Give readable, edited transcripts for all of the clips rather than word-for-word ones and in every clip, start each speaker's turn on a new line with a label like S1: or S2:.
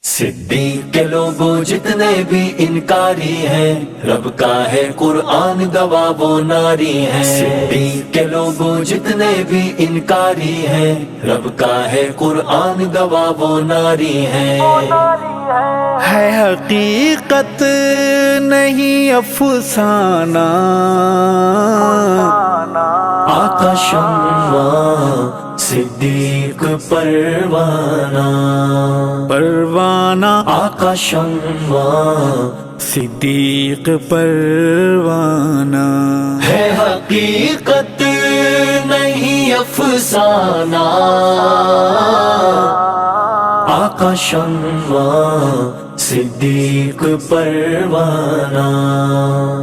S1: सिद्दीक के लोगों जितने भी इनकारी हैं, रब का है कुरान गवाह वो नारी हैं। सिद्दीक के लोगों जितने भी इनकारी हैं, रब का है कुरान गवाह वो नारी हैं।
S2: है हकीकत नहीं अफसाना,
S1: आका शम्मा सिद्दीक परवाना,
S2: परवाना
S1: आका शम्मा
S2: सिद्दीक परवाना।
S1: है हकीकत नहीं अफसाना, आका शम्मा सिद्दीक परवाना,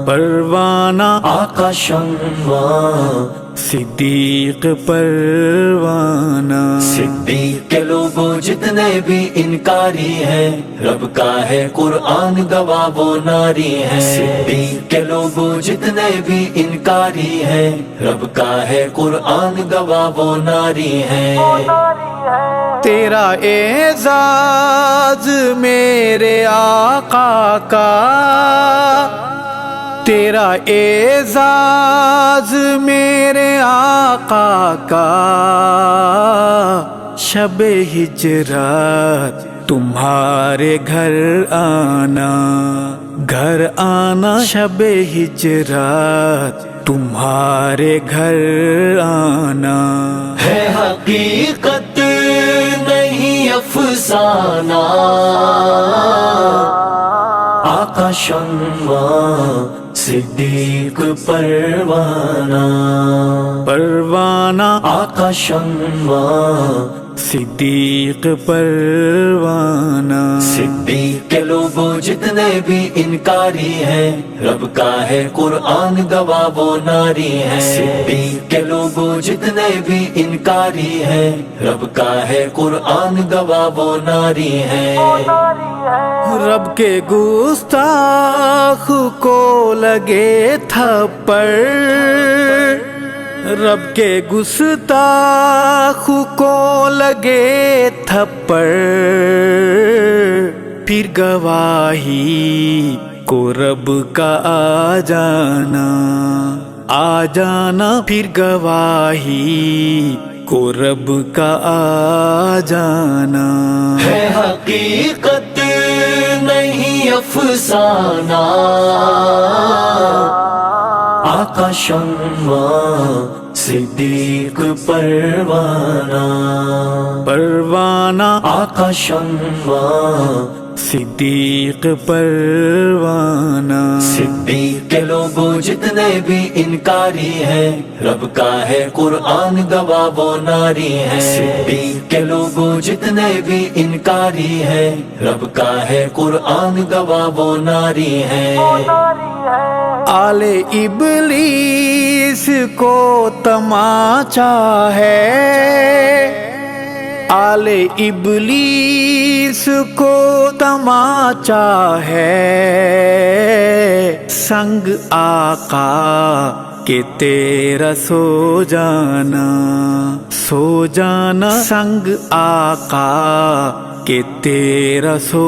S2: परवाना
S1: आका शम्मा
S2: सिद्दीक परवाना।
S1: सिद्दीक के लोगों जितने भी इनकारी हैं, रब का है कुरान गवाह वो नारी हैं। सिद्दीक के लोगों जितने भी इनकारी हैं, रब का है कुरान गवाह वो नारी हैं।
S2: तेरा एजाज मेरे आका का, तेरा एजाज मेरे आका का, शबे हिजरत तुम्हारे घर आना, घर आना शबे हिजरत तुम्हारे घर आना।
S1: है हकीकत नहीं अफसाना, आका शम्मा सिद्दीक परवाना,
S2: परवाना
S1: आका शम्मा
S2: सिद्दीक परवाना।
S1: सिद्दीक के लोगों जितने भी इनकारी हैं, रब का है कुरान गवाह वो नारी हैं। सिद्दीक के लोगों जितने भी इनकारी हैं, रब का है कुरान गवाह वो नारी हैं।
S2: रब के गुस्ताख को लगे थप्पड़, रब के गुस्ताख को लगे थप्पड़, फिर गवाही को रब का आ जाना, आ जाना फिर गवाही को रब का आ जाना।
S1: है हकीकत नहीं अफसाना, आका शम्मा सिद्दीक परवाना,
S2: परवाना
S1: आका शम्मा
S2: सिद्दीक परवाना।
S1: सिद्दीक के लोगों जितने भी इनकारी हैं, रब का है कुरान गवाह वो नारी हैं। सिद्दीक के लोगों जितने भी इनकारी हैं, रब का है कुरान गवाह वो नारी हैं।
S2: आले इबलीस को तमाचा है, आले इबलीस को तमाचा है, संग आका के तेरा सो जाना, सो जाना संग आका के तेरा सो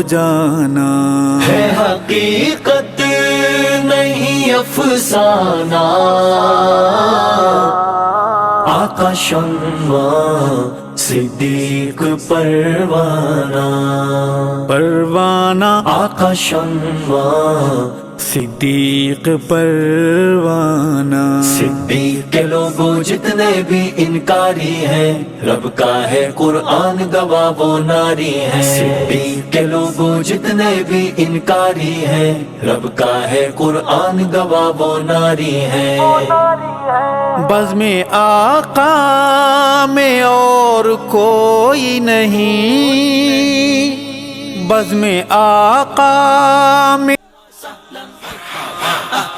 S2: जाना।
S1: है हकीकत नहीं अफसाना, आका शम्मा सिद्दीक परवाना,
S2: परवाना
S1: आका शम्मा
S2: सिद्दीक परवाना।
S1: सिद्दीक के लोगों जितने भी इनकारी हैं, रब का है कुरान गवाह वो नारी हैं। सिद्दीक के लोगों जितने भी इनकारी हैं, रब का है कुरान गवाह वो नारी हैं।
S2: बज़ में आका में और कोई नहीं, बज़ में आका में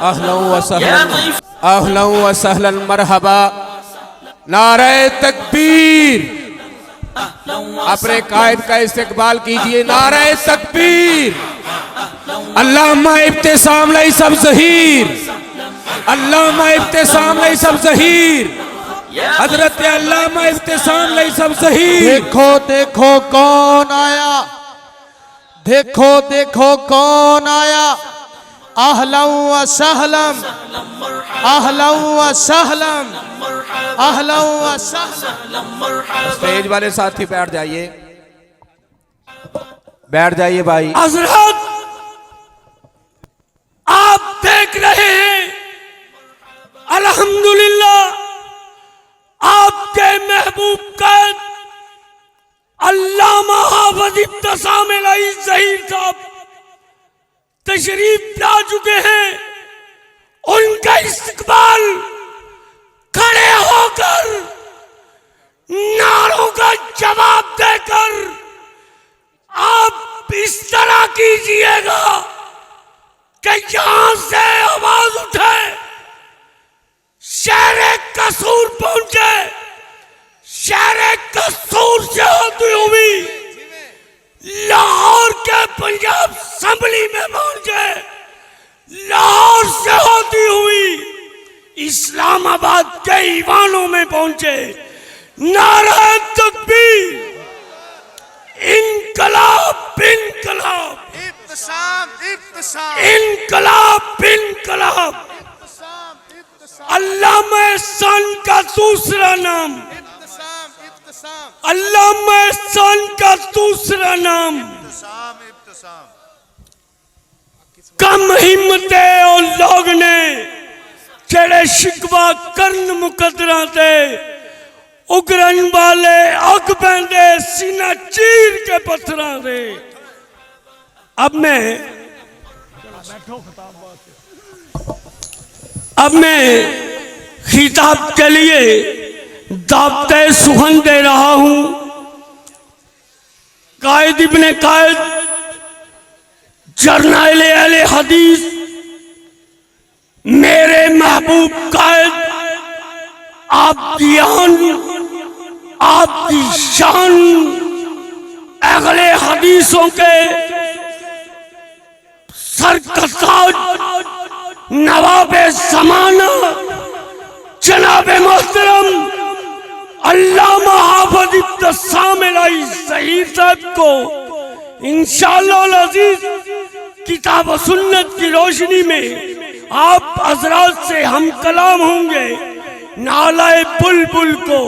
S3: अहलन व सहलन अहलन व सहलन मरहबा। नारे तकबीर, अपने कायद का इस्तेकबाल कीजिए। नारे तकबीर, अल्लाहुम्मा इब्तिसाम लई सब ज़हीर, अल्लाहुम्मा इब्तिसाम लई सब ज़हीर। हजरत अल्लामा इब्तिसाम लई सब सही।
S4: देखो देखो कौन आया, देखो देखो कौन आया। अहलन व सहलन, अहलन व सहलन, अहलन व सहलन।
S3: स्टेज वाले साथी बैठ जाइए, बैठ जाइए भाई।
S5: हजरत आप देख रहे हैं अल्हम्दुलिल्लाह आपके महबूब कैद अल्लामा हाफिज इब्तिसाम इलाही ज़हीर साहब तशरीफ ला चुके हैं। उनका इस्तकबाल खड़े होकर नारों का जवाब देकर आप इस तरह कीजिएगा कि यहां से आवाज उठे, शहर कसूर पहुंचे, शहर कसूर से होती हुई लाहौर के पंजाब असम्बली में पहुंचे, लाहौर से होती हुई इस्लामाबाद के ईवानों में पहुंचे। नारा तकबीर, इनकलाब इनकलाब, इनकलाब इनकलाब। अल्लामा एहसान का दूसरा नाम, अल्लामा एहसान का दूसरा नाम कम हिम्मते और लोग ने जेड़े शिकवा करन मुकदरा ते उगरन वाले अग पैंदे सीना चीर के पत्थरां दे। अब मैं खिताब के लिए दावते सुखन दे रहा हूं। कायद इब्ने कायद जर्नैल अहले हदीस मेरे महबूब कायद, आपकी आन, आपकी शान, अहले हदीसों के सरकताज नवाबे ज़माना जनाब मोहतरम अल्लामा हाफिज इब्तिसाम इलाही ज़हीर साहब को इंशाअल्लाह अज़ीज़ किताब व सुन्नत की रोशनी में आप हजरात से हम कलाम होंगे। नालाए बुलबुल को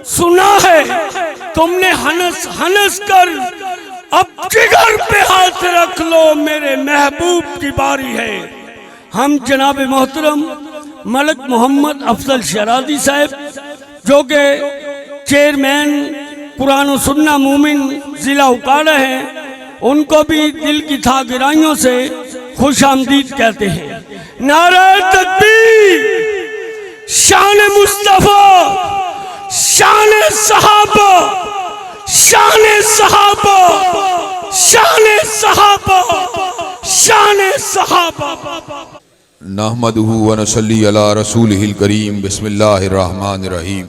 S5: सुना है तुमने हनस हनस कर, अब जिगर पे हाथ रख लो, मेरे महबूब की बारी है। हम जनाब मोहतरम मलिक मोहम्मद अफजल शरादी साहब जो के चेयरमैन कुरान और सुन्ना मोमिन जिला उकाड़ा हैं, उनको भी दिल की था गिराइयों से खुश आमदीद कहते हैं। नारा तकबीर, शान मुस्तफा, शान सहाबा, शान सहाबा, शान सहाबा, शान सहाबा।
S6: नहमदुहु व नसल्ली अला रसूलिहिल करीम। बिस्मिल्लाहिर रहमानिर रहीम।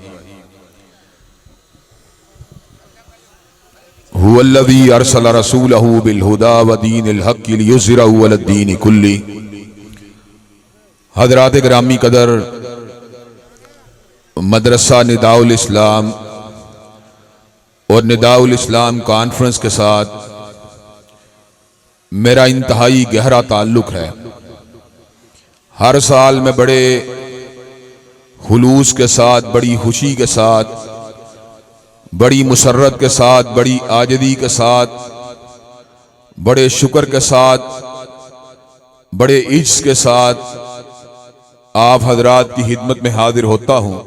S6: हुवल्लज़ी अरसला रसूलहु बिल हुदा व दीनिल हक़्क़ि लियुज़हिरहु अलद्दीनि कुल्ली। हज़रात गिरामी कदर, मदरसा निदाउल इस्लाम और निदाउल इस्लाम कॉन्फ्रेंस के साथ मेरा इंतहाई गहरा ताल्लुक़ है। हर साल मैं बड़े खुलूस के साथ, बड़ी खुशी के साथ, बड़ी मुसर्रत के साथ, बड़ी आजदी के साथ, बड़े शुक्र के साथ, बड़े इज्ज़ के साथ आप हजरात की खिदमत में हाजिर होता हूँ।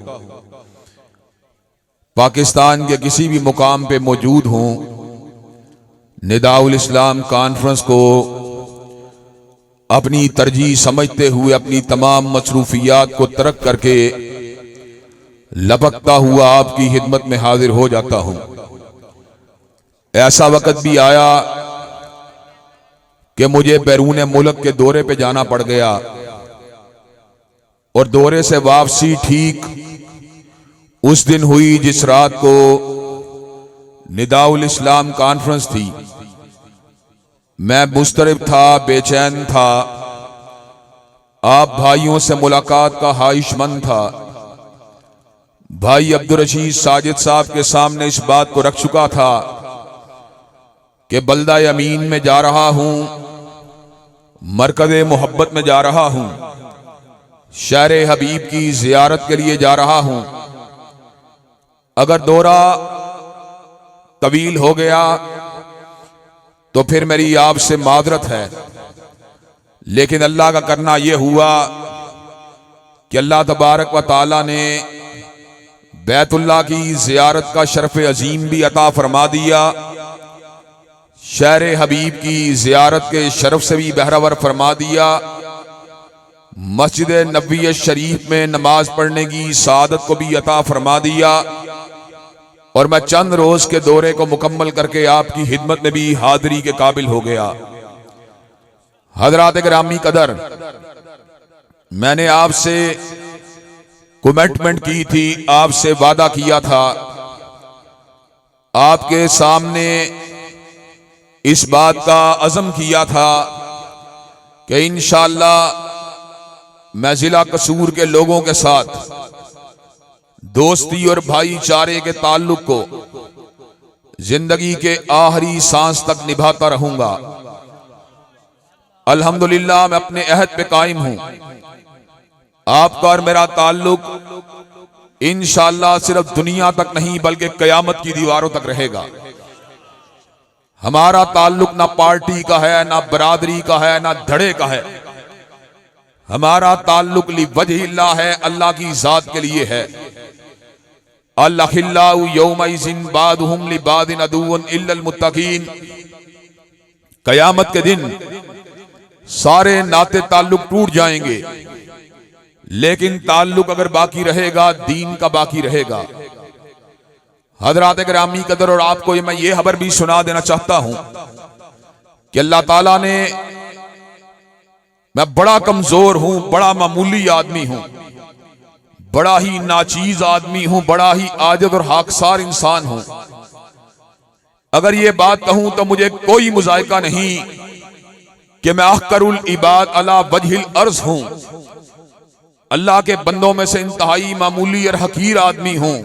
S6: पाकिस्तान के किसी भी मुकाम पे मौजूद हूँ, निदाउल इस्लाम कॉन्फ्रेंस को अपनी तरजीह समझते हुए अपनी तमाम मसरूफियात को तर्क करके लपकता हुआ आपकी खिदमत में हाजिर हो जाता हूं। ऐसा वक्त भी आया कि मुझे बैरून मुल्क के दौरे पे जाना पड़ गया और दौरे से वापसी ठीक उस दिन हुई जिस रात को निदाउल इस्लाम कॉन्फ्रेंस थी। मैं मुस्तरब था, बेचैन था, आप भाइयों से मुलाकात का ख्वाहिशमंद था। भाई अब्दुल रशीद साजिद साहब के सामने इस बात को रख चुका था कि बल्दा अमीन में जा रहा हूं, मरकज़े मोहब्बत में जा रहा हूं, शहर हबीब की जियारत के लिए जा रहा हूं। अगर दौरा तवील हो गया तो फिर मेरी आपसे माजरत है, लेकिन अल्लाह का करना यह हुआ कि अल्लाह तबारक व तआला ने बैतुल्लाह की जियारत का शरफ अजीम भी अता फरमा दिया, शहर हबीब की जियारत के शरफ से भी बहरावर फरमा दिया, मस्जिद नबवी शरीफ में नमाज पढ़ने की सादत को भी अता फरमा दिया, और मैं चंद रोज के दौरे को मुकम्मल करके आपकी खिदमत में भी हाजिरी के काबिल हो गया। हजरात गिरामी कदर, मैंने आपसे कमिटमेंट की थी, आपसे वादा किया था, आपके सामने इस बात का अज़म किया था कि इंशाअल्लाह मैं जिला कसूर के लोगों के साथ दोस्ती और भाईचारे के ताल्लुक को जिंदगी के आखिरी सांस तक निभाता रहूंगा। अल्हम्दुलिल्लाह मैं अपने अहद पे कायम हूं। आपका और मेरा ताल्लुक इंशाअल्लाह सिर्फ दुनिया तक नहीं बल्कि कयामत की दीवारों तक रहेगा। हमारा ताल्लुक ना पार्टी का है, ना बरादरी का है, ना धड़े का है। हमारा ताल्लुक ली वजहिल्लाह है, अल्लाह की जात के लिए है। अल्लाहिल्लाहु यौमइज़िन बादुहुम लिबादिन अदुव्वुन इल्लल मुत्तकीन। कयामत के दिन सारे नाते ताल्लुक टूट जाएंगे, लेकिन ताल्लुक अगर बाकी रहेगा, दीन का बाकी रहेगा। हजरात गिरामी कदर, और आपको मैं ये खबर भी सुना देना चाहता हूं कि अल्लाह ताला ने, मैं बड़ा कमजोर हूं, बड़ा मामूली आदमी हूं, बड़ा ही नाचीज आदमी हूं, बड़ा ही आजिज़ और हाकसार इंसान हूं। अगर ये बात कहूं तो मुझे कोई मुज़ायका नहीं कि मैं अहकरुल इबाद अला वजहिल अर्ज़ हूं। अल्लाह के बंदों में से इंतहाई मामूली और हकीर आदमी हूं,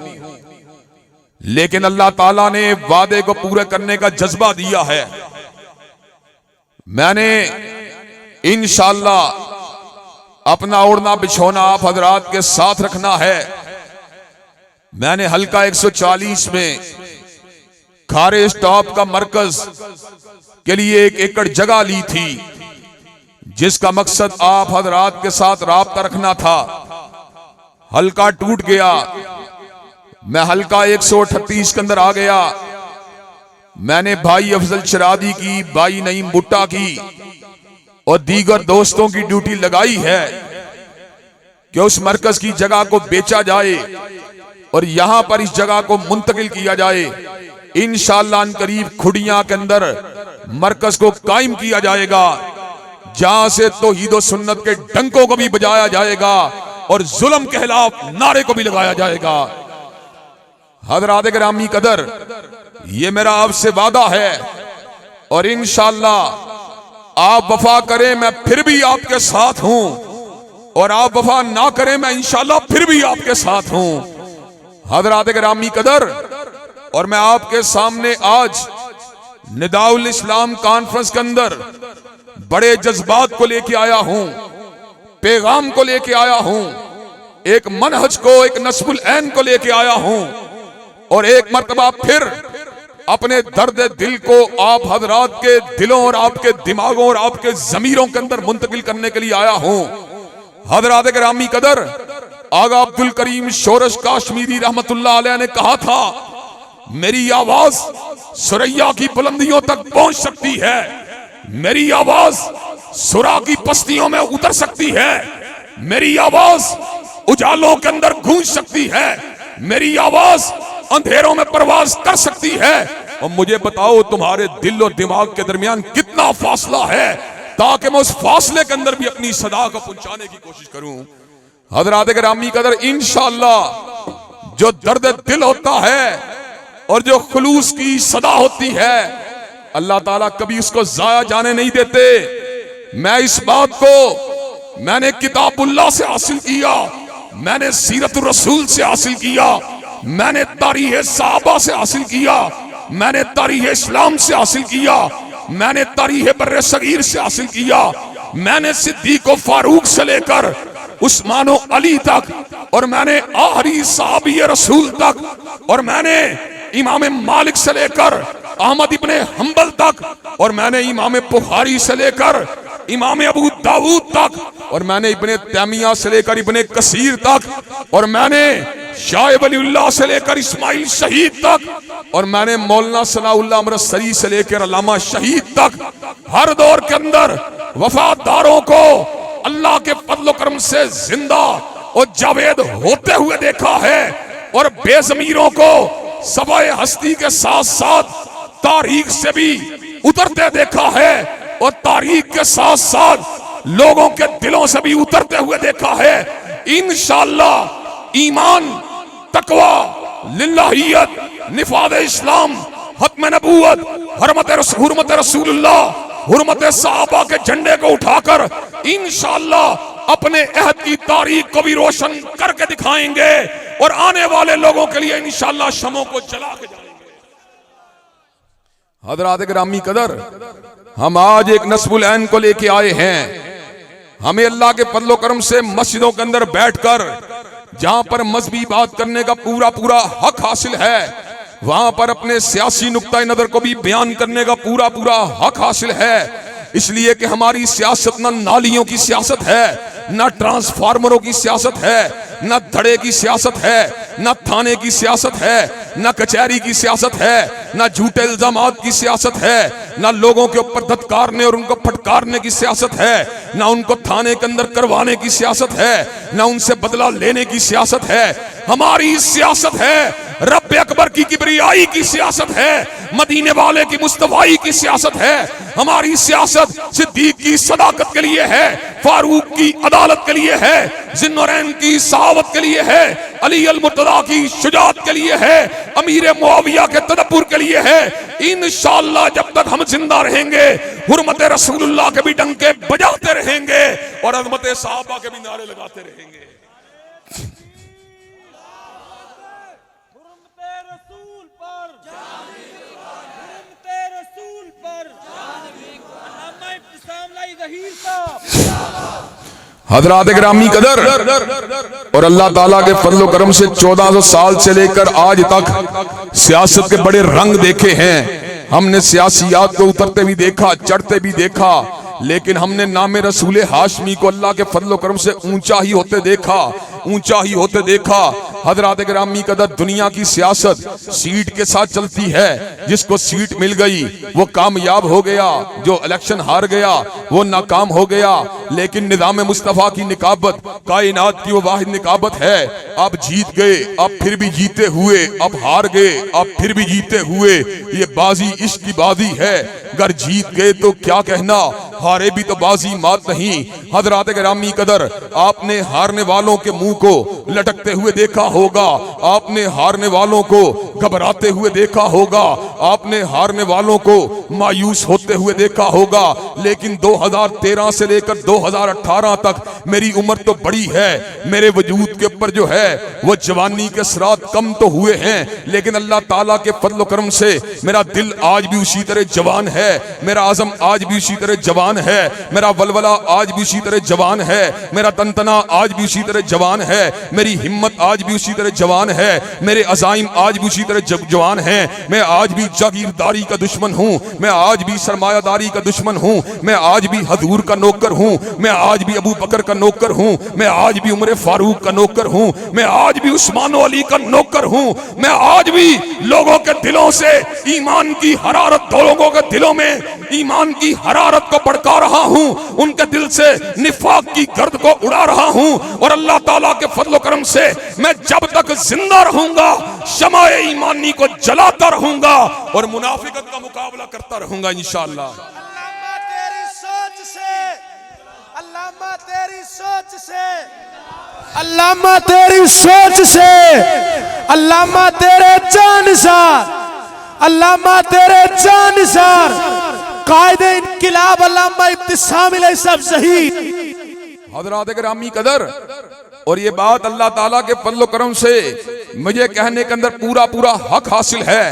S6: लेकिन अल्लाह ताला ने वादे को पूरे करने का जज्बा दिया है। मैंने इंशाअल्लाह अपना ओढ़ना बिछोना आप हजरात के साथ रखना है। मैंने हल्का 140 में खारे स्टॉप का मरकज के लिए 1 एकड़ जगह ली थी, जिसका मकसद आप हजरात के साथ राब्ता रखना था। हल्का टूट गया, मैं हल्का 138 के अंदर आ गया। मैंने भाई अफजल शरादी की, भाई नईम भुट्टा की और दीगर दोस्तों की ड्यूटी लगाई है कि उस मरकज की जगह को बेचा जाए और यहां पर इस जगह को मुंतकिल किया जाए। इंशाअल्लाह अनकरीब खुडियां के अंदर मरकज को कायम किया जाएगा, जहां से तौहीद व सुन्नत के डंकों को भी बजाया जाएगा और जुल्म के खिलाफ नारे को भी लगाया जाएगा। हज़रात गिरामी कदर, ये मेरा आपसे वादा है, और इंशाअल्लाह आप वफा करें मैं फिर भी आपके साथ हूं, और आप वफा ना करें मैं इंशाअल्लाह फिर भी आपके साथ हूं। हज़रात गिरामी कदर, और मैं आपके सामने आज निदाउल इस्लाम कॉन्फ्रेंस के अंदर बड़े जज्बात को लेके आया हूं, पैगाम को लेके आया हूं, एक मनहज को, एक नस्बुल ऐन को लेके आया हूं, और एक मर्तबा फिर अपने दर्द दिल को आप हजरात के दिलों और आपके दिमागों और आपके जमीरों के अंदर मुंतकिल करने के लिए आया हूं। हजरात गिरामी कदर, आगा अब्दुल करीम शोरश काश्मीरी रहमतुल्लाह अलैह ने कहा था, मेरी आवाज सुरैया की बुलंदियों तक पहुंच सकती है, मेरी आवाज सुरा की पस्तियों में उतर सकती है, मेरी आवाज उजालों के अंदर गूंज सकती है, मेरी आवाज अंधेरों में परवाज कर सकती है। और मुझे बताओ तुम्हारे दिल और दिमाग के दरमियान कितना फासला है, ताकि मैं उस फासले के अंदर भी अपनी सदा को पहुंचाने की कोशिश करूं। हज़रात गिरामी कदर, इंशाअल्लाह जो दर्द दिल होता है और जो खुलूस की सदा होती है, अल्लाह ताला कभी उसको जाया जाने नहीं देते। मैं इस बात को मैंने किताबुल्लाह से हासिल किया, मैंने सीरत रसूल से हासिल किया, मैंने तारीख़ सहाबा से हासिल किया, मैंने तारीख़ इस्लाम से हासिल किया, मैंने तारीख़ बर्रे सगीर से हासिल किया, मैंने सिद्दीक़ व फारूक से लेकर उस्मान व अली तक, और मैंने आखिरी सहाबी रसूल तक, और मैंने इमाम मालिक से लेकर अहमद इब्ने हंबल तक, और मैंने इमाम बुखारी से लेकर इमाम अबू दाऊद तक, और मैंने इब्ने तैमिया से लेकर इब्ने कसीर तक, और मैंने शाह वलीउल्लाह से लेकर इस्माइल शहीद तक, और मैंने मौलाना सनाउल्लाह अमृतसरी से लेकर अल्लामा शहीद तक, हर दौर के अंदर वफादारों को अल्लाह के फज़ल व करम से जिंदा और जावेद होते हुए देखा है, और बेज़मीरों को सवाए हस्ती के साथ साथ तारीख से भी उतरते देखा है, और तारीख के साथ साथ लोगों के दिलों से भी उतरते हुए देखा है। इंशाअल्लाह ईमान, तकवा, लिल्लाहियत, निफाद इस्लाम, खत्म नबूवत, हुर्मत रसूलुल्लाह, हुर्मत सहाबा के झंडे को उठाकर इंशाअल्लाह अपने अहद की तारीख को भी रोशन करके दिखाएंगे, और आने वाले लोगों के लिए इंशाअल्लाह शमों को जला के जाएंगे। हज़रात गिरामी कदर, हम आज एक नस्बुल ऐन को लेके आए हैं। हमें अल्लाह के फज़ल व करम से मस्जिदों के अंदर बैठकर जहां पर मजहबी बात करने का पूरा पूरा हक हासिल है, वहां पर अपने सियासी नुक्ता नजर को भी बयान करने का पूरा पूरा हक हासिल है। इसलिए कि हमारी सियासत न नालियों की सियासत है, न ट्रांसफार्मरों की सियासत है, न धड़े की सियासत है, न थाने की सियासत है, न कचहरी की सियासत है, न झूठे इल्जामात की सियासत है, न लोगों के ऊपर धत्कारने और उनको फटकारने की सियासत है, न उनको थाने के अंदर करवाने की सियासत है, न उनसे बदला लेने की सियासत है। हमारी सियासत है रब अकबर की किबरियाई की सियासत है, मदीने वाले की मुस्तफाई की सियासत है। हमारी सियासत सिद्दीक की सदाकत के लिए है, फारूक की अदालत के लिए है, जिन्नौरैन की सहावत के लिए है, अली अल मुर्तदा की शुजाअत के लिए है, अमीर मुआविया के तदब्बुर के लिए है। इंशाअल्लाह जब तक हम जिंदा रहेंगे हुर्मत रसूलुल्लाह के भी डंके बजाते रहेंगे और अज़मत सहाबा के भी नारे लगाते रहेंगे। हज़रात गिरामी कदर, और अल्लाह ताला के फज़ल व करम से 1400 साल से लेकर आज तक सियासत के बड़े रंग देखे हैं। हमने सियासियात को उतरते भी देखा, चढ़ते भी देखा, लेकिन हमने नामे रसूल हाशमी को अल्लाह के फज़ल व करम से ऊंचा ही होते देखा, ऊंचा ही होते देखा। हज़रात गिरामी कदर, दुनिया की सियासत सीट के साथ चलती है। जिसको सीट मिल गई वो कामयाब हो गया, जो इलेक्शन हार गया वो नाकाम हो गया। लेकिन निज़ाम मुस्तफ़ा की निकाबत कायनात की वो वाहिद निकाबत है। अब जीत गए, अब फिर भी जीते हुए, अब हार गए, अब फिर भी जीते हुए। ये बाजी इश्क की बाजी है, अगर जीत गए तो क्या कहना, हारे भी तो बाजी मात नहीं। हज़रात गिरामी कदर, आपने हारने वालों के मुंह को लटकते हुए देखा होगा, आपने हारने वालों को घबराते हुए देखा होगा, आपने हारने वालों को मायूस होते हुए देखा होगा। लेकिन 2013 से लेकर 2018 तक मेरी उम्र तो बड़ी है, मेरे वजूद के ऊपर जो है वो जवानी के असरात कम तो हुए हैं, लेकिन अल्लाह ताला के फज़ल व करम से मेरा दिल आज भी उसी तरह जवान है, मेरा आज़म आज भी उसी तरह जवान है, मेरा वलवला आज भी उसी तरह जवान है, मेरा तनतना आज भी उसी तरह जवान है, मेरी हिम्मत आज भी उसी तरह जवान है, मेरे अज़ाइम आज भी उसी तरह जवान है। मैं आज भी जागीरदारी का दुश्मन हूँ, मैं आज भी सरमायादारी का दुश्मन हूँ, मैं आज भी हजूर का नौकर हूँ, मैं आज भी अबू बकर का नौकर हूँ, मैं आज भी उमर फारूक का नौकर हूँ, मैं आज भी उस्मान अली का नौकर हूँ, मैं आज भी लोगों के दिलों से ईमान की हरारत, लोगों के दिलों में ईमान की हरारत को भड़का रहा हूँ, उनके दिल से निफाक की गर्द को उड़ा रहा हूँ। और अल्लाह ताला के फज़ल व करम से मैं जब तक जिंदा रहूंगा शमाए ईमानी को जलाता रहूंगा और मुनाफिकत का मुकाबला करता रहूंगा इंशाअल्लाह।
S4: अल्लामा तेरी सोच से, अल्लामा तेरी सोच से, अल्लामा तेरी सोच से, अल्लामा तेरे जानिसार, अल्लामा तेरे जानिसार, कायदे इनकिलाब अल्लामा इब्तिसाम अलैहि सब शहीद।
S6: हज़रात गिरामी कदर, और ये बात अल्लाह ताला के फज़ल करम से मुझे कहने के अंदर पूरा पूरा हक हासिल है।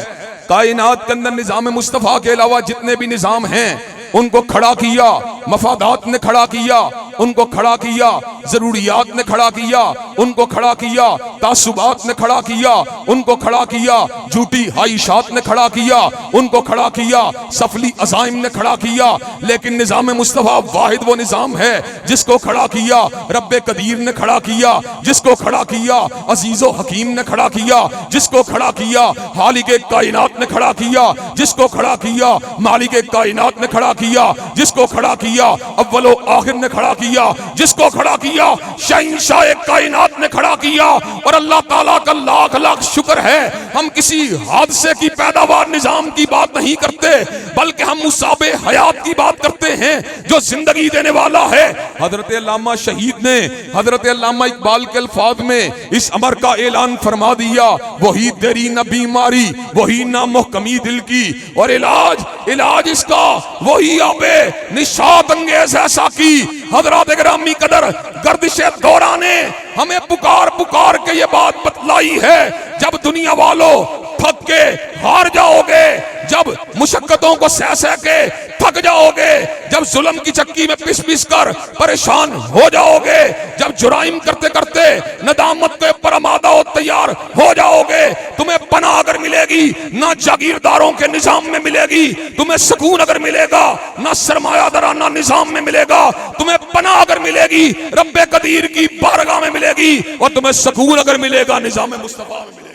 S6: कायनात के अंदर निज़ाम मुस्तफ़ा के अलावा जितने भी निज़ाम हैं उनको खड़ा किया, मफादात ने खड़ा किया, उनको खड़ा किया, जरूरियात ने खड़ा किया, उनको खड़ा किया, तासुबात ने खड़ा किया, उनको खड़ा किया, झूठी हाइशात ने खड़ा किया, उनको खड़ा किया, सफली अज़ाइम ने खड़ा किया। लेकिन निज़ाम मुस्तफ़ा वाहिद वो निज़ाम है जिसको खड़ा किया रब्बे कदीर ने खड़ा किया, जिसको खड़ा किया अजीज़ो हकीम ने खड़ा किया, जिसको खड़ा किया हालिके कायनात ने खड़ा किया, जिसको खड़ा किया मालिके कायनात ने खड़ा किया, जिसको खड़ा किया अव्वलो आखिर ने खड़ा किया, जिसको खड़ा किया शहंशाह कायनात ने खड़ा किया। और अल्लाह ताला का लाख लाख शुक्र है हम किसी हादसे की पैदावार निजाम की बात नहीं करते, बल्कि हम मुसाबे हयात की बात करते हैं जो जिंदगी देने वाला है। हजरत अल्लामा शहीद ने हजरत अल्लामा इकबाल के अल्फाज में इस अमर का ऐलान फरमा दिया, वही तेरी न बीमारी वही ना मुहकमी दिल की, और इलाज इसका वही आबे निशात अंगेज ऐसा की। हजरत गिरामी कदर गर्दिशे दौरा ने हमें पुकार पुकार के ये बात बतलाई है, जब दुनिया वालों थक के हार जाओगे, जब मुशक्कतों को सह सह के थक जाओगे, जब जुल्म की चक्की में पिस पिस कर परेशान हो जाओगे, जब जुराइम करते करते नदामत के ऊपर आमादा और तैयार हो जाओगे, तुम्हें पनाह अगर मिलेगी ना जागीरदारों के निजाम में मिलेगी, तुम्हें सुकून अगर मिलेगा ना सरमायादाराना निजाम में मिलेगा, तुम्हें पनाह अगर मिलेगी रब्बे कदीर की बारगाह में मिलेगी, और तुम्हें सुकून अगर मिलेगा निजाम मुस्तफा में मिलेगा।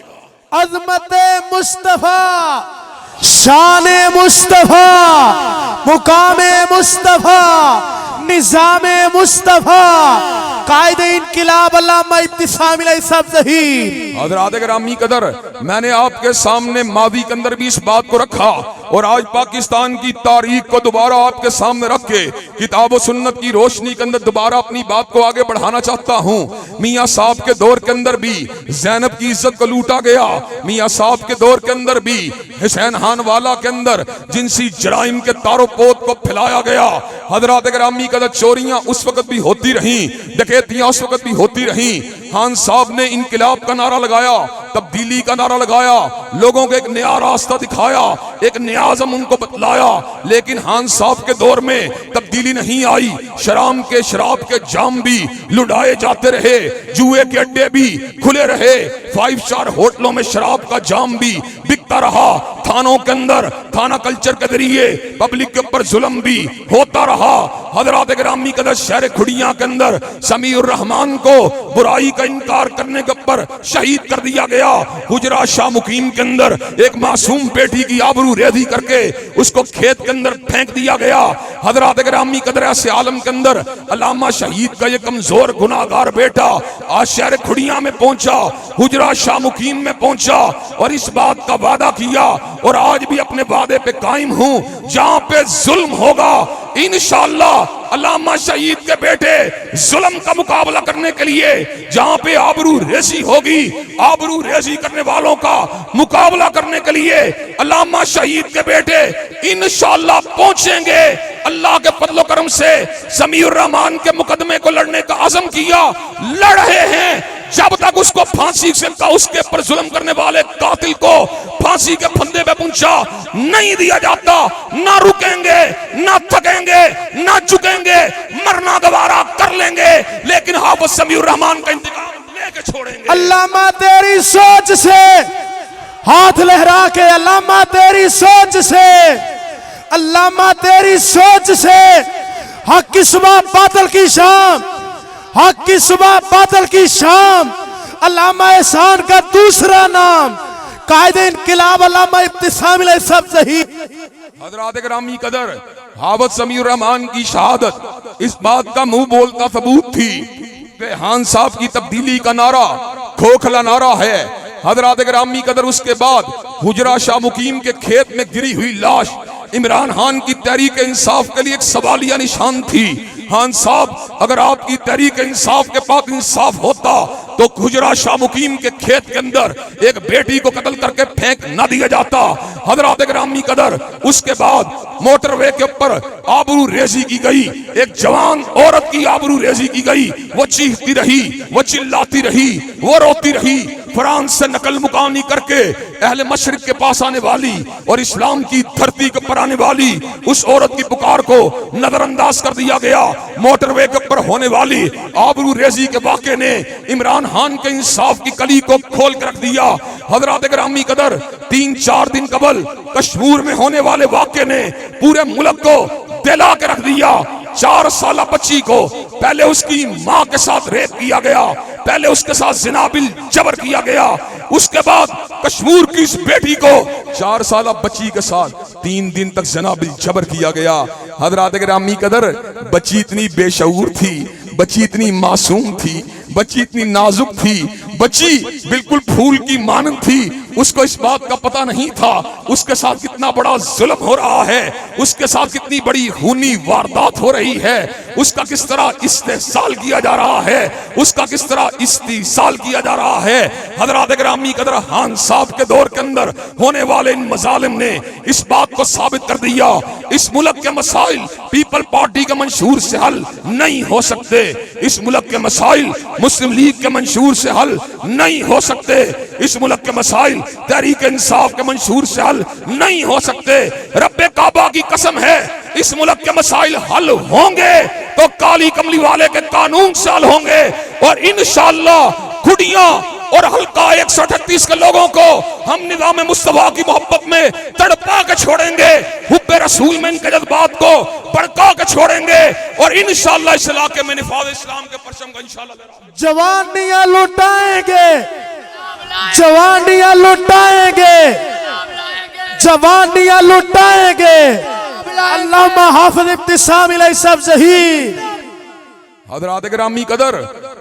S4: अज़मत मुस्तफा, शान मुस्तफा, मुकाम मुस्तफा, निजाम मुस्तफा, कायदे इनकिलाब अल्लामा इब्तिसाम अलैहिस्सलाम ज़हीर।
S6: हज़रात गिरामी कदर, मैंने आपके सामने मादी के अंदर भी इस बात को रखा और आज पाकिस्तान की तारीख को दोबारा आपके सामने रख के किताब और सुन्नत की रोशनी के अंदर दोबारा अपनी बात को आगे बढ़ाना चाहता हूँ। मियाँ साहब के दौर के अंदर भी ज़ैनब की इज्जत को लूटा गया, मियाँ साहब के दौर के अंदर भी हुसैन खान वाला के अंदर जिनसी जराइम के तारो पोत को फैलाया गया। हज़रात गिरामी कदर, चोरियां उस वक्त भी होती रहीं, डकैतियां उस वक्त भी होती रहीं। खान साहब ने इनकिलाब का नारा लगाया, तब्दीली का नारा लगाया, लोगों को एक नया रास्ता दिखाया, एक नया आज़म उनको बतलाया। लेकिन खान साहब के दौर में तब्दीली नहीं आई, शराब के जाम भी लुटाए जाते रहे, जुए के अड्डे भी खुले रहे, 5 स्टार होटलों में शराब का जाम भी बिकता रहा, थानों के अंदर थाना कल्चर के जरिए पब्लिक के ऊपर जुल्म भी होता रहा। हज़रात गिरामी कदर, शहर खुड़िया के अंदर समीउर रहमान को बुराई का इनकार करने के ऊपर शहीद कर दिया गया। हुजरा शाह मुकीम के अंदर एक मासूम बेटी की आबरू रेज़ी करके उसको खेत के अंदर फेंक दिया गया। हज़रात गिरामी कदर, ऐसे आलम के अंदर अल्लामा शहीद का ये कमजोर गुनाहगार बेटा आज शहर खुड़िया में पहुंचा, हुजरा शाह मुकीम में पहुंचा और इस बात का वादा किया, और आज भी अपने वादे पे कायम हूं, जहां पे जुल्म होगा इंशाअल्लाह अल्लामा शहीद के बेटे जुल्म का मुकाबला करने के लिए, जहां पे आबरू रेज़ी होगी, आबरू रेज़ी करने वालों का मुकाबला करने के लिए अल्लामा शहीद के बेटे इंशाअल्लाह पहुंचेंगे। अल्लाह के फज़ल करम से समीउर रहमान के मुकदमे को लड़ने का अज़म किया, लड़ रहे हैं। जब तक उसको फांसी से उसके पर जुल्म करने वाले कातिल को फांसी के फंदे पे पहुंचा नहीं दिया जाता, ना रुकेंगे, ना थकेंगे, ना झुकेंगे, मरना गवारा कर लेंगे, लेकिन हाफिज समीउर रहमान का इंतकाम लेके छोड़ेंगे।
S4: अल्लामा तेरी सोच से हाथ लहरा के, अल्लामा तेरी सोच से, अल्लामा तेरी सोच से, हक की सुबह बादल की शाम, हक की सुबह बादल की शाम, अल्लामा एहसान का दूसरा नाम, कायदे इनकिलाब अल्लामा इब्तिसाम अलैहिस्सलाम ज़हीर।
S6: हज़रात गिरामी कदर, हाफिज समीउर रहमान की शहादत इस बात का मुंह बोलता सबूत थी कि खान साहब की तब्दीली का नारा खोखला नारा है। हज़रात गिरामी कदर, उसके बाद हुजरा शाह मुकीम के खेत में गिरी हुई लाश इमरान खान की तहरीक इंसाफ के लिए एक सवालिया निशान थी। खान साहब, अगर आपकी तहरीक इंसाफ के पास इंसाफ होता तो गुजरा शाह मुकीम के खेत के अंदर एक बेटी को कत्ल करके फेंक न दिया जाता। हजरात गिरामी कदर, उसके बाद मोटरवे के ऊपर आबरू रेजी की गई, एक जवान औरत की आबरू रेजी की गई। वो चीखती रही, वो चिल्लाती रही, वो रोती रही। फ्रांस से नकल मुकानी करके अहले मशरिक के पास आने वाली और इस्लाम की धरती के ऊपर आने वाली उस औरत की पुकार को नजरअंदाज कर दिया गया। मोटरवे के ऊपर होने वाली आबरू रेजी के वाक़े ने इमरान खान के इंसाफ की कली को खोल कर रख दिया। हजरात गिरामी कदर, 3-4 दिन कबल कश्मीर में होने वाले वाक़े ने पूरे मुल्क को दिला के रख दिया। 4 साल बच्ची को पहले उसकी मां के साथ रेप किया गया, पहले उसके साथ जिनाबिल जबर किया गया, उसके बाद कश्मीर की इस बेटी को 4 साल बच्ची के साथ 3 दिन तक जिनाबिल जबर किया गया। हजरात गिरामी कदर, बच्ची इतनी बेशऊर थी, बच्ची इतनी मासूम थी, बच्ची इतनी नाजुक थी, बच्ची बिल्कुल फूल की मानंद थी। उसको इस बात का पता नहीं था उसके साथ कितना बड़ा जुल्म हो रहा है, उसके साथ कितनी बड़ी खूनी वारदात हो रही है, उसका किस तरह इस्तेहसाल किया जा रहा है, उसका किस तरह इस्तेहसाल किया जा रहा है। हजरात गिरामी कदर, खान साहब के दौर के अंदर होने वाले इन मजालिम ने इस बात को साबित कर दिया, इस मुल्क के मसाइल पीपल पार्टी के मंशूर से हल नहीं हो सकते, इस मुल्क के मसाइल मुस्लिम लीग के मंशूर से हल नहीं हो सकते, इस मुल्क के मसाइल तहरीक इंसाफ के मंशूर से हल नहीं हो सकते। रब्बे काबा की कसम है, इस मुल्क के मसाइल हल होंगे तो काली कमली वाले के कानून से हल होंगे और इंशाअल्लाह खुदियां और हल्का 138 के लोगों को हम निज़ाम मुस्तफा की मोहब्बत में तड़पा के छोड़ेंगे, हुब्बे रसूल में इनके जज्बात को भड़का के छोड़ेंगे और इंशाअल्लाह इस इलाके में निफाज़ इस्लाम के परचम का इंशाअल्लाह
S4: जवानियां लुटाएंगे, जवानियां लुटाएंगे, जवानियां लुटाएंगे। अल्लामा हाफिज इब्तिसाम अलैहि सब ज़हीर।
S6: हजरात गिरामी कदर,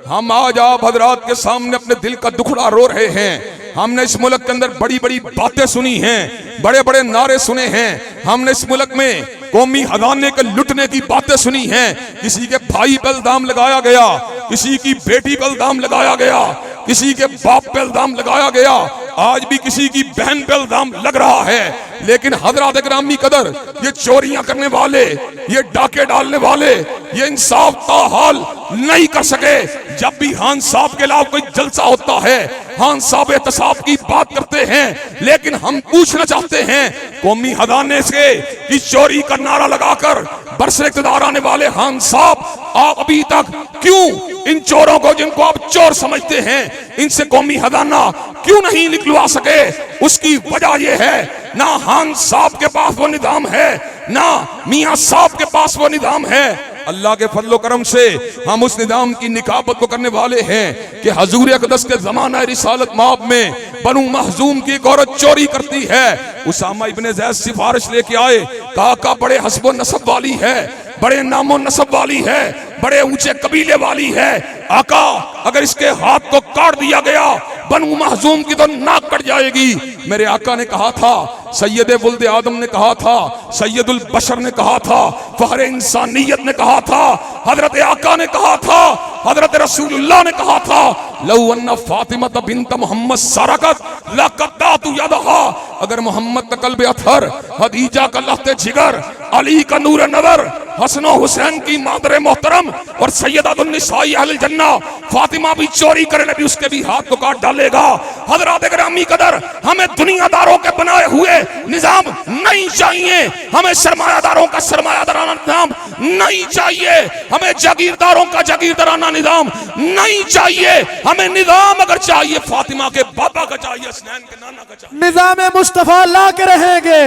S6: हम आज आप हजरात के सामने अपने दिल का दुखड़ा रो रहे हैं। हमने इस मुल्क के अंदर बड़ी बड़ी बातें सुनी हैं, बड़े बड़े नारे सुने हैं, हमने इस मुल्क में कौमी खजाने के लुटने की बातें सुनी हैं। किसी के भाई पर इल्जाम लगाया गया, किसी की बेटी पर इल्जाम लगाया गया, किसी के बाप पे इल्जाम लगाया गया, आज भी किसी की बहन पे इल्जाम लग रहा है। लेकिन हजरात गिरामी कदर, ये चोरियां करने वाले, ये डाके डालने वाले, ये इंसाफ ताहाल नहीं कर सके। जब भी खान साहब के खिलाफ कोई जलसा होता है, खान साहब एहतसाब की बात करते हैं, लेकिन हम पूछना चाहते हैं कौमी खजाने से कि चोरी का नारा लगाकर बरसे इक़्तिदार आने वाले खान साहब, आप अभी तक क्यों इन चोरों को, जिनको आप चोर समझते हैं, इनसे कौमी खजाना क्यों नहीं निकलवा सके? उसकी वजह यह है, ना खान साहब के पास वो निजाम है, ना मियां साहब के पास वो निजाम है। अल्लाह के फजलो करम से हम उस निजाम की निकाबत को करने वाले हैं कि हजूर अक़दस के जमाना रिसालत माब में बनु महजूम की एक औरत चोरी करती है। उसामा इब्ने ज़ैद सिफारिश लेके आए, कहा बड़े हस्ब नसब वाली है, बड़े नामो नसब वाली है, बड़े ऊंचे कबीले वाली है। आका, अगर इसके हाथ को काट दिया गया, बनु महजूम की तो नाक कट जाएगी। मेरे आका ने कहा था, सैयद वुल्द आदम ने कहा था, सैयदुल बशर ने कहा था, फहरे इंसानियत ने कहा था, हजरत आका ने कहा था, हजरत रसूलुल्लाह ने कहा था, लौ अन्ना फातिमा बिन्त मोहम्मद सरकत लक़त्तअतु यदहा। अगर मोहम्मद का कल्ब अथर, खदीजा का लहते जिगर, अली का नूर नज़र, हसन हुसैन की मादर मोहतरम और सैयदतुन निसाई अहल जन्ना फातिमा भी चोरी करे, नबी उसके भी हाथ को काट डालेगा। हजरात गिरामी कदर, हमें दुनियादारों के बनाए हुए निजाम नहीं चाहिए, हमें सरमायादारों का सरमायादाराना निजाम नहीं चाहिए, हमें जागीरदारों का जागीरदाराना निजाम नहीं चाहिए। हमें निजाम अगर चाहिए फातिमा के बाबा का चाहिए, हसनैन के नाना का चाहिए।
S4: निजाम मुस्तफा ला के रहेंगे,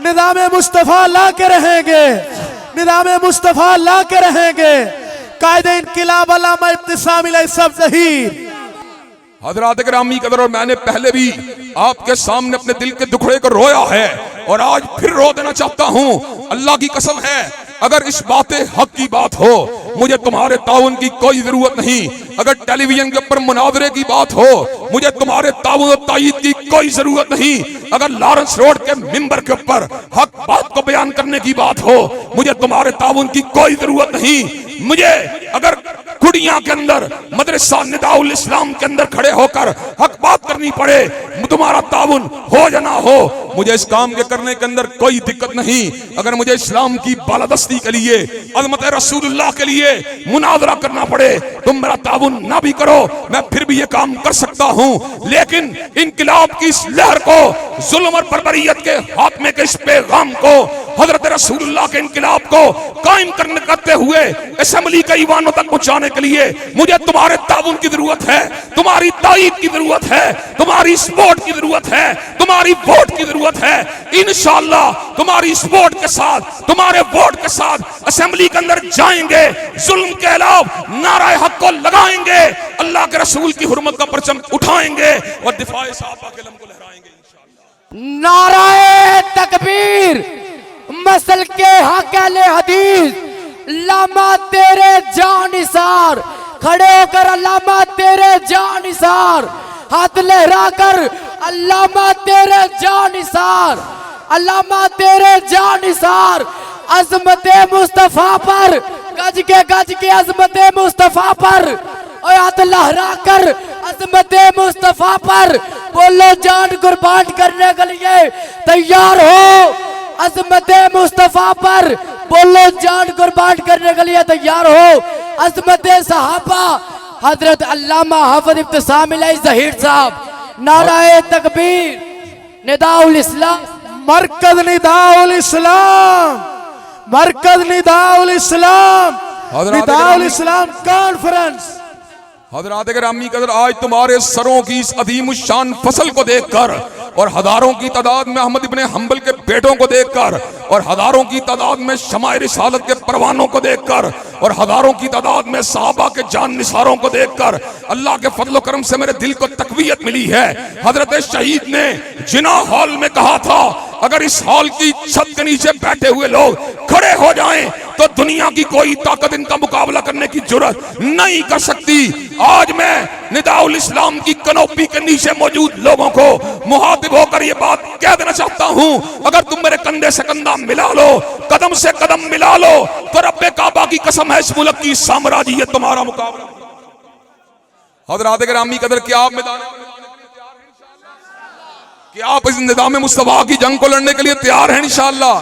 S4: निजाम मुस्तफा ला के रहेंगे, निजाम मुस्तफा ला के रहेंगे। कायदे इनकिलाब अल्लामा इब्तिसाम अलैहि सब ज़हीर।
S6: हजरात गिरामी कदर, और मैंने पहले भी आपके सामने अपने दिल के दुखड़े को रोया है और आज फिर रो देना चाहता हूँ। अल्लाह की कसम है, अगर इस बातें हक की बात हो, मुझे तुम्हारे ताउन की कोई जरूरत नहीं। अगर टेलीविजन के ऊपर मुनावरे की बात हो, मुझे तुम्हारे ताउन और तायीद की कोई जरूरत नहीं। अगर लॉरेंस रोड के मिंबर के ऊपर हक बात को बयान करने की बात हो, मुझे तुम्हारे ताउन की कोई जरूरत नहीं। मुझे अगर दुनिया के अंदर मदरसा निदाउल इस्लाम के अंदर खड़े होकर हक बात करनी पड़े, तुम्हारा ताउन हो या ना हो, मुझे इस काम के करने के अंदर कोई दिक्कत नहीं। अगर मुझे इस्लाम की बालादस्ती के लिए, अज़मत रसूलुल्लाह के लिए मुनाज़रा करना पड़े, तुम मेरा ताउन ना भी करो, मैं फिर भी ये काम कर सकता हूं। लेकिन इनकिलाब की इस लहर को, जुल्म और बर्बरियत के खात्मे के इस पैगाम को, हजरत रसूलुल्लाह के इनकिलाब को कायम करते हुए असेंबली के ईवानों तक पहुंचाने के लिए मुझे तुम्हारे ताउन की जरूरत है, तुम्हारी ताईद की जरूरत है, तुम्हारी सपोर्ट की जरूरत है, तुम्हारी वोट की जरूरत है। इंशाअल्लाह तुम्हारी सपोर्ट के साथ, तुम्हारे वोट के साथ असेंबली के अंदर जाएंगे, जुल्म के खिलाफ नारा हक को लगाएंगे, अल्लाह के रसूल की हुर्मत का परचम उठाएंगे और दिफाए सहाबा के लम को लहराएंगे।
S7: नाराए तकबीर, मसल के हक़-ए हदीस, लामा तेरे जानिसार, खड़े होकर अल्लामा तेरे जानिसार, हाथ लहरा कर अल्लामा तेरे जानिसार, अल्लामा तेरे जानिसार, अज़मत मुस्तफ़ा पर, गज के अज़मत मुस्तफ़ा पर, और हाथ लहरा कर अज़मत मुस्तफ़ा पर बोलो, जान कुर्बान करने के लिए तैयार हो। अज़मत मुस्तफ़ा पर बोलो, जान कुर्बान करने के लिए तैयार हो। अज़मत सहाबा हजरत अल्लामा हाफ़िज़ इब्तिसाम इलाही ज़हीर साहब, नाराए तकबीर, निदाउल इस्लाम,
S4: मरकज निदाउल इस्लाम, मरकज निदाउल इस्लाम, निदाउल इस्लाम कॉन्फ्रेंस।
S6: हज़रात गिरामी कदर, आज तुम्हारे सरों की इस अदीम शान फसल को देखकर और हजारों की तादाद में अहमद इब्ने हंबल के बेटों को देखकर और हजारों की तादाद में शमाए रिसालत के परवानों को देखकर और हजारों की तादाद में सहाबा के जान निसारों को देखकर अल्लाह के फजल करम से मेरे दिल को तकवीयत मिली है। हजरत शहीद ने जिना हॉल में कहा था, अगर इस हॉल की छत के नीचे बैठे हुए लोग खड़े हो जाएं तो दुनिया की कोई ताकत इनका मुकाबला करने की जरूरत नहीं कर सकती। आज मैं निदाउल इस्लाम की कनोपी के नीचे मौजूद लोगों को मुहातिब होकर ये बात कह देना चाहता हूं, अगर तुम मेरे कंधे से कंधा मिला लो, कदम से कदम मिला लो, तो रब्बे काबा की कसम है, इस मुल्क की साम्राज्यियत तुम्हारा मुकाबला। हज़रात गिरामी कदर, क्या आप मैदान कि आप इस निज़ाम मुस्तफ़ा की जंग को लड़ने के लिए तैयार हैं इंशाअल्लाह।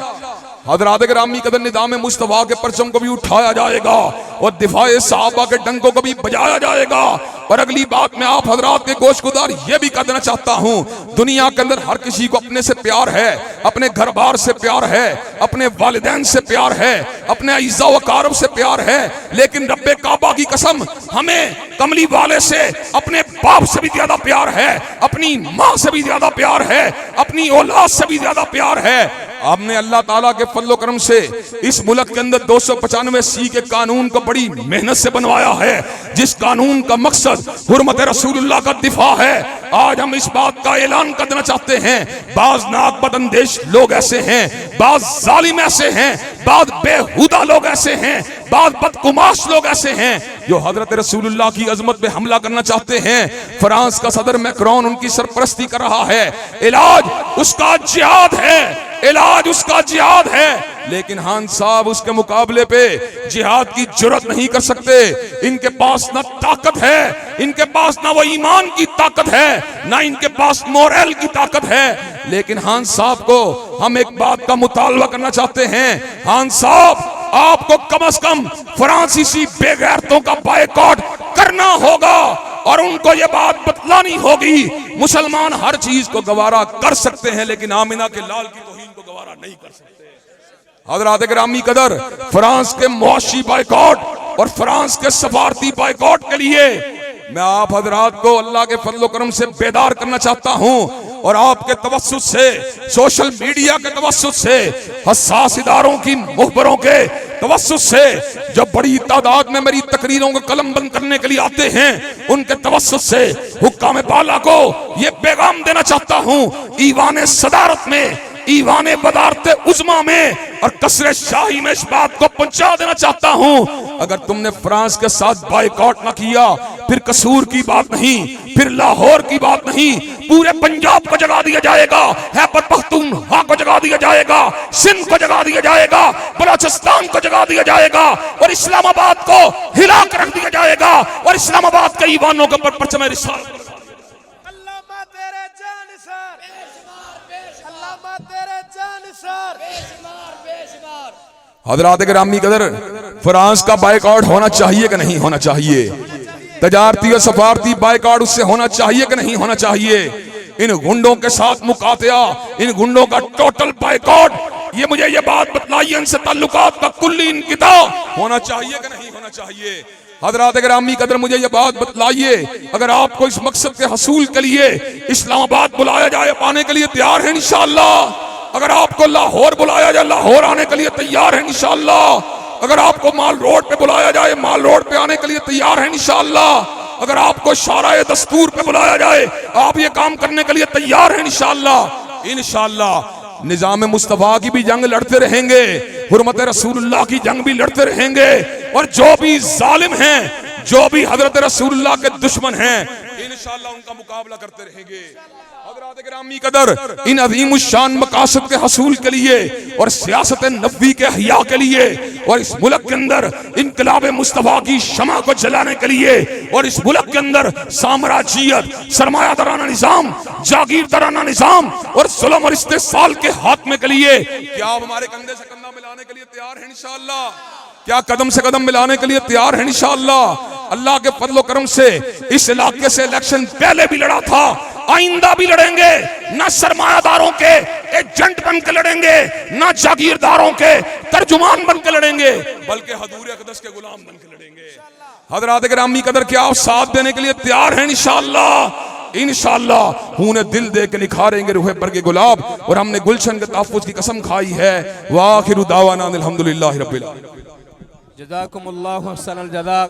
S6: हज़रात गिरामी कदर, निज़ाम मुस्तफ़ा के परचम को भी उठाया जाएगा और दिफाए सहाबा के डंकों को भी बजाया जाएगा। और अगली बात मैं आप हजरात के गोशगुजार ये भी कह देना चाहता हूँ, दुनिया के अंदर हर किसी को अपने से प्यार है, अपने घर बार से प्यार है, अपने वालिदैन से प्यार है, अपने अज़्ज़ा व अक़ारिब से प्यार है, लेकिन रब्बे काबा की कसम हमें कमली वाले से अपने बाप से भी ज्यादा प्यार है, अपनी माँ से भी ज्यादा प्यार है, अपनी औलाद से भी ज्यादा प्यार है। हमने अल्लाह ताला के फजल करम से इस मुल्क के अंदर 295C के कानून को बड़ी मेहनत से बनवाया है, जिस कानून का मकसद हुर्मत रसूलुल्लाह का दिफा है। आज हम इस बात का ऐलान कर देना चाहते हैं, बाज नाक बदअंदेश लोग ऐसे हैं, बाज जालिम ऐसे हैं, बाज बेहुदा लोग ऐसे हैं, बाज बदकुमाश लोग ऐसे हैं जो हजरत रसूलुल्लाह की अजमत पे हमला करना चाहते हैं। फ्रांस का सदर मैक्रोन उनकी सरपरस्ती कर रहा है, इलाज उसका जिहाद है, इलाज उसका जिहाद है, लेकिन खान साहब उसके मुकाबले पे जिहाद की जुर्रत नहीं कर सकते। इनके पास ना ताकत है, इनके पास ना वो ईमान की ताकत है, ना इनके पास मोरल की ताकत है। लेकिन खान साहब को हम एक बात का मुतालबा करना चाहते हैं, खान साहब आपको कम से कम फ्रांसीसी बेगैरतों का बायकॉट करना होगा और उनको ये बात बतलानी होगी, मुसलमान हर चीज को गवारा कर सकते हैं लेकिन आमिना के लाल की तौहीन को गवारा नहीं कर सकते। हज़रात गिरामी कदर, फ्रांस के मुआशी बायकॉट और फ्रांस के सफारती बायकॉट के लिए मैं आप हजरात को अल्लाह के फजल करम से बेदार करना चाहता हूं और आपके तवस्सुत से, सोशल मीडिया के तवस्सुत से, हसास इदारों की मुखबरों के तवस्सुत से, जो बड़ी तादाद में मेरी तकरीरों को कलम बंद करने के लिए आते हैं, उनके तवस्सुत से हुक्काम बाला को यह पैगाम देना चाहता हूं, ईवान सदारत में ईवाने बदारते उज़्मा में और कसरे शाही में इस बात को पहुंचा देना चाहता हूं, अगर तुमने फ्रांस के साथ बायकॉट ना किया, फिर कसूर की बात नहीं, फिर लाहौर की बात नहीं, पूरे पंजाब को जगा दिया जाएगा, खैबर पख्तूनख्वा को जगा दिया जाएगा, सिंध को जगा दिया जाएगा, बलोचिस्तान को जगा दिया जाएगा और इस्लामाबाद को हिला कर रख दिया जाएगा और इस्लामाबाद के ईवानों के ऊपर परचम रिसालत।
S4: अल्लामा तेरे जानिसार, अल्लामा तेरे जानिसार।
S6: हज़रात गिरामी कदर, फ्रांस का बायकॉट होना चाहिए कि नहीं होना चाहिए? तजारती और सफारती बायकॉट उससे होना चाहिए कि नहीं होना चाहिए? इन गुंडों के साथ मुकातिया, इन गुंडों का टोटल बायकॉट, ये मुझे ये बात बतलाइए, इनसे ताल्लुकात का कुल्ली इनकिता होना चाहिए कि नहीं होना चाहिए? हज़रात गिरामी कदर, मुझे ये बात बतलाइए, अगर आपको इस मकसद के हसूल के लिए इस्लामाबाद बुलाया जाए, पाने के लिए तैयार है इंशाअल्लाह? अगर आपको लाहौर बुलाया जाए, लाहौर आने के लिए तैयार है इंशाअल्लाह? अगर आपको माल रोड पे बुलाया जाए, माल रोड पे आने के लिए तैयार है इंशाअल्लाह? अगर आपको शाराए दस्तूर पे बुलाया जाए, आप ये काम करने के लिए तैयार हैं इंशाअल्लाह? इंशाअल्लाह निजाम मुस्तफा की भी जंग लड़ते रहेंगे, हुर्मत रसूलुल्लाह की जंग भी लड़ते रहेंगे, और जो भी जालिम हैं, जो भी हजरत रसूलुल्लाह के दुश्मन हैं, इंशाअल्लाह उनका मुकाबला करते रहेंगे। हज़रात गिरामी कदर, इन अज़ीम शान मकासद के हसूल के लिए और सियासत नबी के हया के लिए और इस मुल्क के अंदर इनकलाब मुस्तफा की शमा को जलाने के लिए और इस मुल्क के अंदर साम्राज्यियत, सरमायादाराना निजाम, जागीरदाराना निजाम और जुल्म और इस्तेसाल के खात्मे के लिए क्या आप हमारे कंधे से कंधा मिलाने के लिए तैयार हैं इंशाअल्लाह? क्या कदम से कदम मिलाने के लिए तैयार हैं इंशाअल्लाह? अल्लाह के फजल करम से इस इलाके से इलेक्शन पहले भी लड़ा था, आइंदा भी लड़ेंगे। ना सरमायादारों के एजेंट बन के लड़ेंगे, ना जागीरदारों के तर्जुमान बन के लड़ेंगे, बल्कि हजूर अक़दस के गुलाम बन के लड़ेंगे। हज़रात गिरामी कदर, क्या आप साथ देने के लिए तैयार हैं इंशाअल्लाह? इंशाअल्लाह खून दिल दे के निखारेंगे रूह बरगे गुलाब, और हमने गुलशन के तहफ़्फ़ुज़ की कसम खाई है। वाखिरु दावाना अल्हम्दुलिल्लाहि रब्बिल आलमीन।
S3: जज़ाकुमुल्लाहु अहसनल जज़ा।